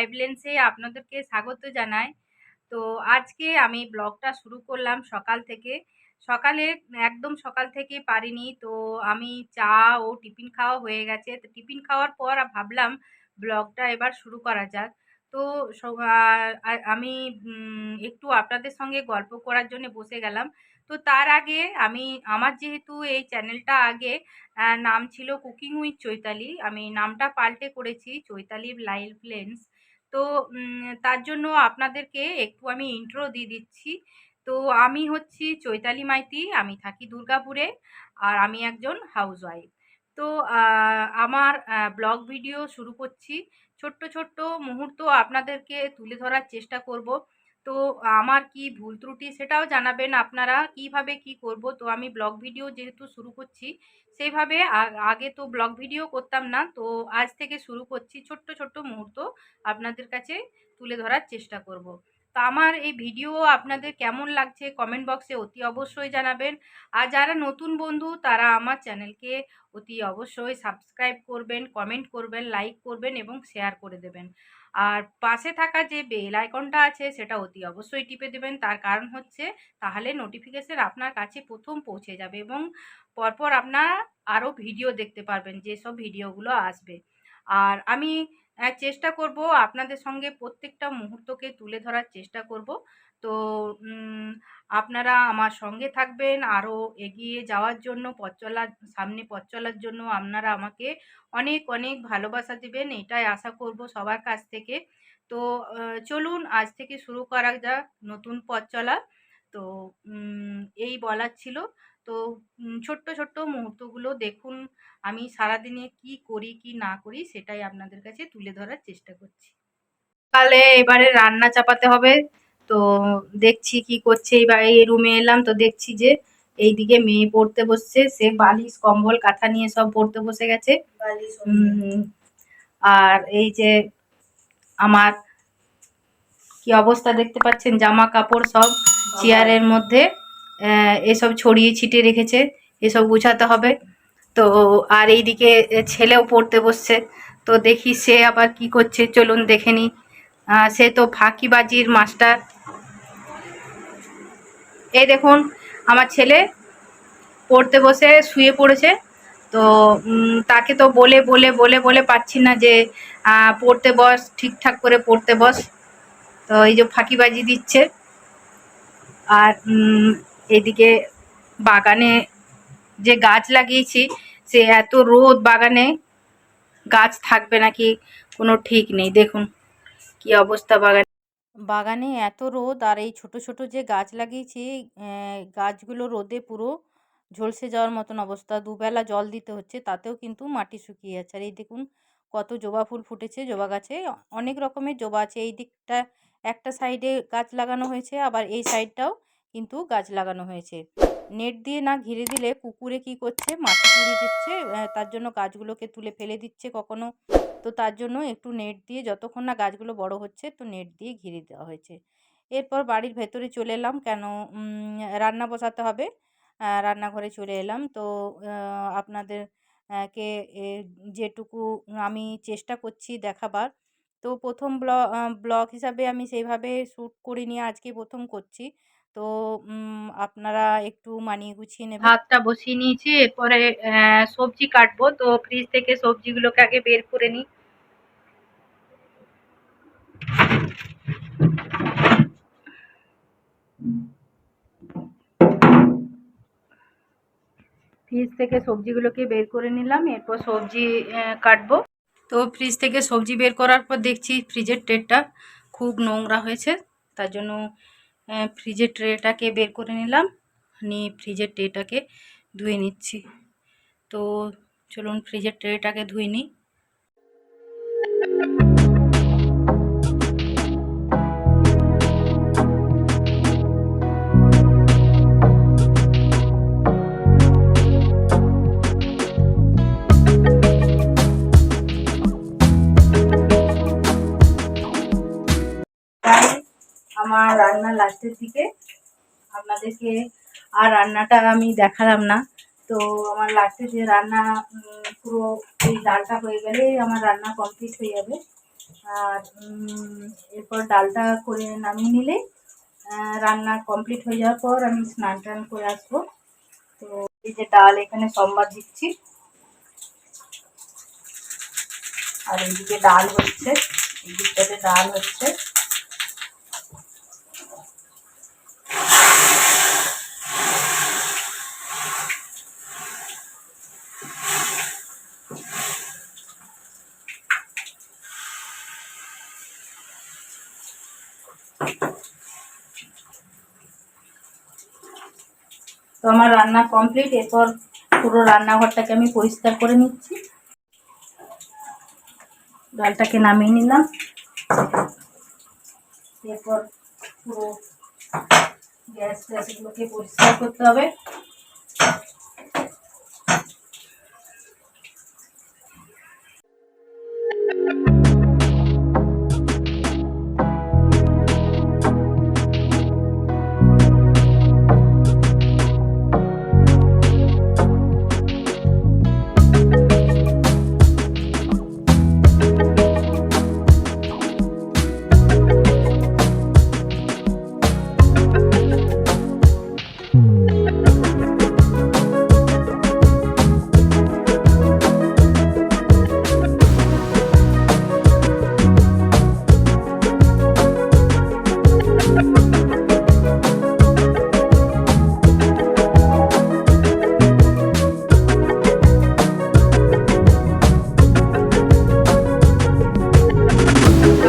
Live লেন্সে আপনাদেরকে স্বাগত জানাই। তো আজকে আমি ব্লগটা শুরু করলাম সকাল থেকে। সকালে একদম সকাল থেকে পারিনি। তো আমি চা ও টিফিন খাওয়া হয়ে গেছে। তো টিফিন খাওয়ার পর ভাবলাম ব্লগটা এবার শুরু করা যাক। তো আমি একটু আপনাদের সঙ্গে গল্প করার জন্য বসে গেলাম। তো তার আগে আমার যেহেতু এই চ্যানেলটা আগে নাম ছিল কুকিং উইথ চৈতালি, আমি নামটা পাল্টে করেছি চৈতালি লাইভ লেন্স। তো তার জন্য আপনাদেরকে একটু আমি ইন্ট্রো দিয়ে দিচ্ছি। তো আমি হচ্ছি চৈতালি মাইতি, আমি থাকি দুর্গাপুরে, আর আমি একজন হাউসওয়াইফ। তো আমার ব্লগ ভিডিও শুরু করছি। ছোট্ট ছোট্ট মুহূর্ত আপনাদেরকে তুলে ধরার চেষ্টা করব। তো আমার কি ভুল ত্রুটি সেটাও জানাবেন আপনারা কিভাবে কি করব। তো আমি ব্লগ ভিডিও যেহেতু শুরু করছি সেইভাবে, আগে তো ব্লগ ভিডিও করতাম না, তো আজ থেকে শুরু করছি। ছোট্ট ছোট্ট মুহূর্ত আপনাদের কাছে তুলে ধরার চেষ্টা করব। তো আমার এই ভিডিও আপনাদের কেমন লাগছে কমেন্ট বক্সে অতি অবশ্যই জানাবেন। আর যারা নতুন বন্ধু তারা আমার চ্যানেলকে অতি অবশ্যই সাবস্ক্রাইব করবেন, কমেন্ট করবেন, লাইক করবেন এবং শেয়ার করে দেবেন। আর পাশে থাকা যে বেল আইকনটা আছে সেটা অতি অবশ্যই টিপে দেবেন। তার কারণ হচ্ছে তাহলে নোটিফিকেশন আপনার কাছে প্রথম পৌঁছে যাবে এবং পরপর আপনারা আরও ভিডিও দেখতে পারবেন যেসব ভিডিওগুলো আসবে। আর আমি চেষ্টা করব আপনাদের সঙ্গে প্রত্যেকটা মুহূর্তকে তুলে ধরার চেষ্টা করব। তো আপনারা আমার সঙ্গে থাকবেন আরও এগিয়ে যাওয়ার জন্য, সামনে পথ চলার জন্য আপনারা আমাকে অনেক অনেক ভালোবাসা দিবেন, এটাই আশা করব সবার কাছ থেকে। তো চলুন আজ থেকে শুরু করা যাক নতুন পথ চলা। তো এই বলার ছিল। তো ছোট্ট ছোট্ট মুহূর্তগুলো দেখুন, আমি সারাদিনে কি করি কি না করি সেটাই আপনাদের কাছে তুলে ধরার চেষ্টা করছি। তাহলে এবারে রান্না চাপাতে হবে। তো দেখছি কি করছে। এবার এই রুমে এলাম, তো দেখছি যে এইদিকে মেয়ে পড়তে বসছে, সে বালিশ কম্বল কাঁথা নিয়ে সব পড়তে বসে গেছে। আর এই যে আমার কি অবস্থা দেখতে পাচ্ছেন, জামা কাপড় সব চেয়ারের মধ্যে এসব ছড়িয়ে ছিটিয়ে রেখেছে, এসব গুছাতে হবে। তো আর এইদিকে ছেলেও পড়তে বসছে। তো দেখি সে আবার কি করছে, চলুন দেখে নিই। সে তো ফাঁকিবাজির মাস্টার। এই দেখুন আমার ছেলে পড়তে বসে শুয়ে পড়েছে। তো তাকে তো বলে বলে বলে বলে পাচ্ছি না যে পড়তে বস, ঠিকঠাক করে পড়তে বস। তো এই যে ফাঁকিবাজি দিচ্ছে। আর এদিকে বাগানে যে গাছ লাগিয়েছি, সে এত রোদ, বাগানে গাছ থাকবে নাকি কোনো ঠিক নেই। দেখুন কি অবস্থা বাগানে এত রোদ। আর এই ছোট ছোট যে গাছ লাগিয়েছি, গাছগুলো রোদে পুরো ঝলসে যাওয়ার মতন অবস্থা। দুবেলা জল দিতে হচ্ছে, তাতেও কিন্তু মাটি শুকিয়ে যাচ্ছে। আর এই দেখুন কত জবা ফুল ফুটেছে জবা গাছে, অনেক রকমের জবা আছে। এই দিকটা একটা সাইডে গাছ লাগানো হয়েছে, আবার এই সাইডটাও কিন্তু গাছ লাগানো হয়েছে। নেট দিয়ে না ঘিরে দিলে কুকুরে কি করছে, মাটি পুড়িয়ে দিচ্ছে, তার জন্য গাছগুলোকে তুলে ফেলে দিচ্ছে কখনো। তো তার জন্য একটু নেট দিয়ে, যতক্ষণ না গাছগুলো বড় হচ্ছে, তো নেট দিয়ে ঘিরে দেওয়া হয়েছে। এরপর বাড়ির ভেতরে চলে এলাম, কেন রান্না বসাতে হবে। রান্নাঘরে চলে এলাম। তো আপনাদের কে যেটুকু আমি চেষ্টা করছি দেখাবার। তো প্রথম ব্লগ হিসাবে আমি সেইভাবে শ্যুট করিনি, আজকে প্রথম করছি। তো আপনারা একটু মানিয়ে গুছিয়ে নেবেন। ভাতটা বসিয়ে নিয়েছি, এরপরে সবজি কাটবো। তো ফ্রিজ থেকে সবজিগুলোকে আগে বের করে নিই। ফ্রিজ থেকে সবজিগুলোকে বের করে নিলাম, এরপর সবজি কাটবো। তো ফ্রিজ থেকে সবজি বের করার পর দেখছি ফ্রিজের ট্রেটা খুব নোংরা হয়েছে, তার জন্য ফ্রিজের ট্রেটাকে বের করে নিলাম, নিয়ে ফ্রিজের ট্রেটাকে ধুয়ে নিচ্ছি। তো চলুন ফ্রিজের ট্রেটাকে ধুয়ে নিই। আমার রান্না লাস্টের দিকে, আপনাদেরকে আর রান্নাটা আমি দেখালাম না। তো আমার লাস্টে যে রান্না পুরো এই ডালটা হয়ে গেলেই আমার রান্না কমপ্লিট হয়ে যাবে। আর এরপর ডালটা করে নামিয়ে নিলে রান্না কমপ্লিট হয়ে যাওয়ার পর আমি স্নান টান করে আসবো। তো এই যে ডাল এখানে সম্বাদ দিচ্ছি, আর এইদিকে ডাল হচ্ছে, এই দিকটাতে ডাল হচ্ছে। তো আমার রান্না কমপ্লিট। এরপর পুরো রান্নাঘরটাকে আমি পরিষ্কার করে নিচ্ছি। ডালটাকে নামিয়ে নিলাম, এরপর পুরো গ্যাস ট্যাসগুলোকে পরিষ্কার করতে হবে।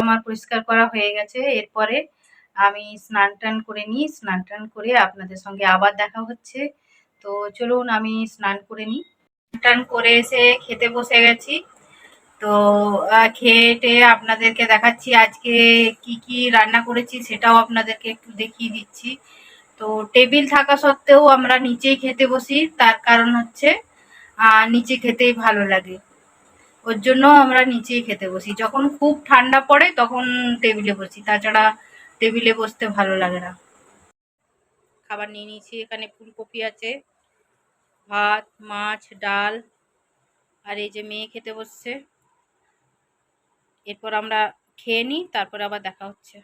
আমার পরিষ্কার করা হয়ে গেছে। এরপরে আমি স্নান টান করে নিই, স্নান টান করে আপনাদের সঙ্গে আবার দেখা হচ্ছে। তো চলুন আমি স্নান করে নিই। স্নান টান করে এসে খেতে বসে গেছি। তো খেয়ে টেয়ে আপনাদেরকে দেখাচ্ছি আজকে কি কি রান্না করেছি, সেটাও আপনাদেরকে একটু দেখিয়ে দিচ্ছি। তো টেবিল থাকা সত্ত্বেও আমরা নিচেই খেতে বসি, তার কারণ হচ্ছে নিচে খেতেই ভালো লাগে। ওর জন্য আমরা নিচেই খেতে বসি। যখন খুব ঠান্ডা পড়ে তখন টেবিলে বসি, তাছাড়া টেবিলে বসতে ভালো লাগে না। খাবার নিয়ে নিয়েছি, এখানে ফুলকপি আছে, ভাত, মাছ, ডাল, আর এই যে মেয়ে খেতে বসছে। এরপর আমরা খেয়ে নিই, তারপর আবার দেখা হচ্ছে।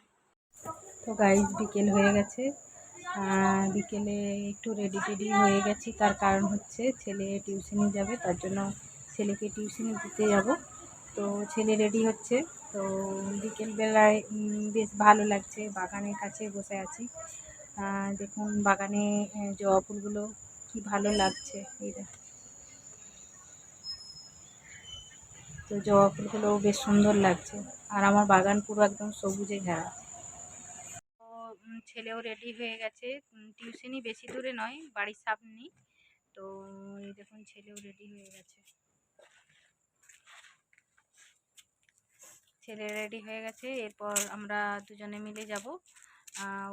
তো গাইজ বিকেল হয়ে গেছে, বিকেলে একটু রেডি টেডি হয়ে গেছি। তার কারণ হচ্ছে ছেলে টিউশনি যাবে, তার জন্য ছেলেকে টিউশনি দিতে যাব। তো ছেলে রেডি হচ্ছে। তো বিকেলবেলায় বেশ ভালো লাগছে, বাগানের কাছে বসে আছি। দেখুন বাগানে জবা ফুলগুলো কি ভালো লাগছে। তো জবা ফুলগুলো বেশ সুন্দর লাগছে, আর আমার বাগান পুরো একদম সবুজে ঘেরা। তো ছেলেও রেডি হয়ে গেছে, টিউশনি বেশি দূরে নয়, বাড়ির সামনেই। তো এই দেখুন ছেলেও রেডি হয়ে গেছে, ছেলে রেডি হয়ে গেছে। এরপর আমরা দুজনে মিলে যাব,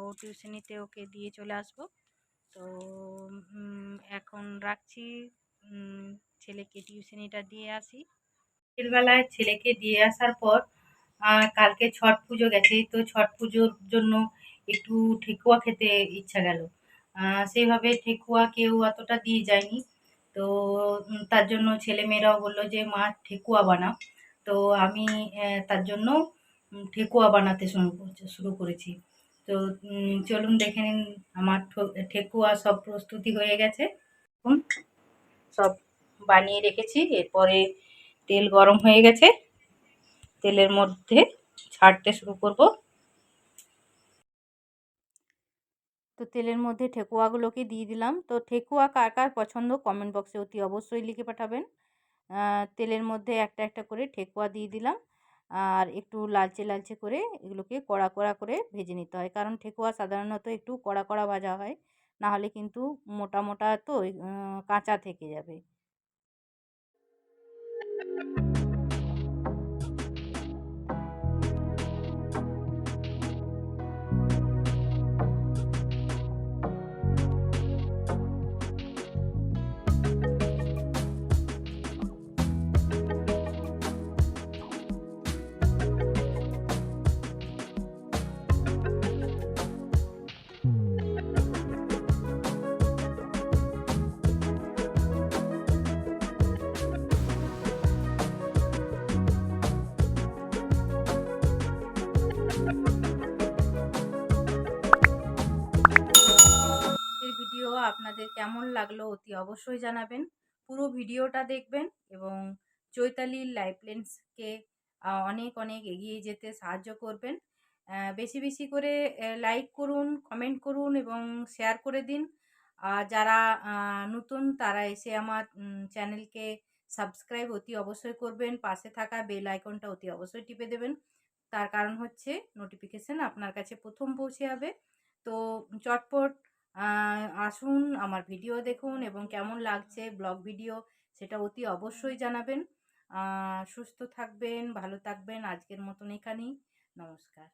ও টিউশনিতে ওকে দিয়ে চলে আসব। তো এখন রাখছি, ছেলেকে টিউশনিটা দিয়ে আসি। বিকেলবেলায় ছেলেকে দিয়ে আসার পর কালকে ছট পুজো গেছে, তো ছট পুজোর জন্য একটু ঠেকুয়া খেতে ইচ্ছা গেল। সেইভাবে ঠেকুয়া কেউ অতটা দিয়ে যায়নি। তো তার জন্য ছেলেমেয়েরাও বললো যে মা ঠেকুয়া বানাও। তো আমি তার জন্য ঠেকুয়া বানাতে শুরু করেছি। তো চলুন দেখে নিন, আমার ঠেকুয়া সব প্রস্তুতি হয়ে গেছে, সব বানিয়ে রেখেছি। এরপরে তেল গরম হয়ে গেছে, তেলের মধ্যে ছাড়তে শুরু করব। তো তেলের মধ্যে ঠেকুয়াগুলোকে দিয়ে দিলাম। তো ঠেকুয়া কার কার পছন্দ কমেন্ট বক্সে অতি অবশ্যই লিখে পাঠাবেন। তেলের মধ্যে একটা একটা করে ঠেকুয়া দিয়ে দিলাম, আর একটু লালচে লালচে করে এগুলোকে কড়া কড়া করে ভেজে নিতে হয়, কারণ ঠেকুয়া সাধারণত একটু কড়া কড়া ভাজা হয়, না হলে কিন্তু মোটা মোটা তো কাঁচা থেকে যাবে। আপনাদের কেমন লাগলো অতি অবশ্যই জানাবেন। পুরো ভিডিওটা দেখবেন এবং চৈতালির লাইফ লেন্সকে অনেক অনেক এগিয়ে যেতে সাহায্য করবেন। বেশি বেশি করে লাইক করুন, কমেন্ট করুন এবং শেয়ার করে দিন। যারা নতুন তারা এসে আমার চ্যানেলকে সাবস্ক্রাইব অতি অবশ্যই করবেন। পাশে থাকা বেল আইকনটা অতি অবশ্যই টিপে দেবেন। তার কারণ হচ্ছে নোটিফিকেশন আপনার কাছে প্রথম পৌঁছে যাবে। তো চটপট আসুন, আমার ভিডিও দেখুন এবং কেমন লাগছে ব্লগ ভিডিও সেটা অতি অবশ্যই জানাবেন। সুস্থ থাকবেন, ভালো থাকবেন। আজকের মতন এখানেই। নমস্কার।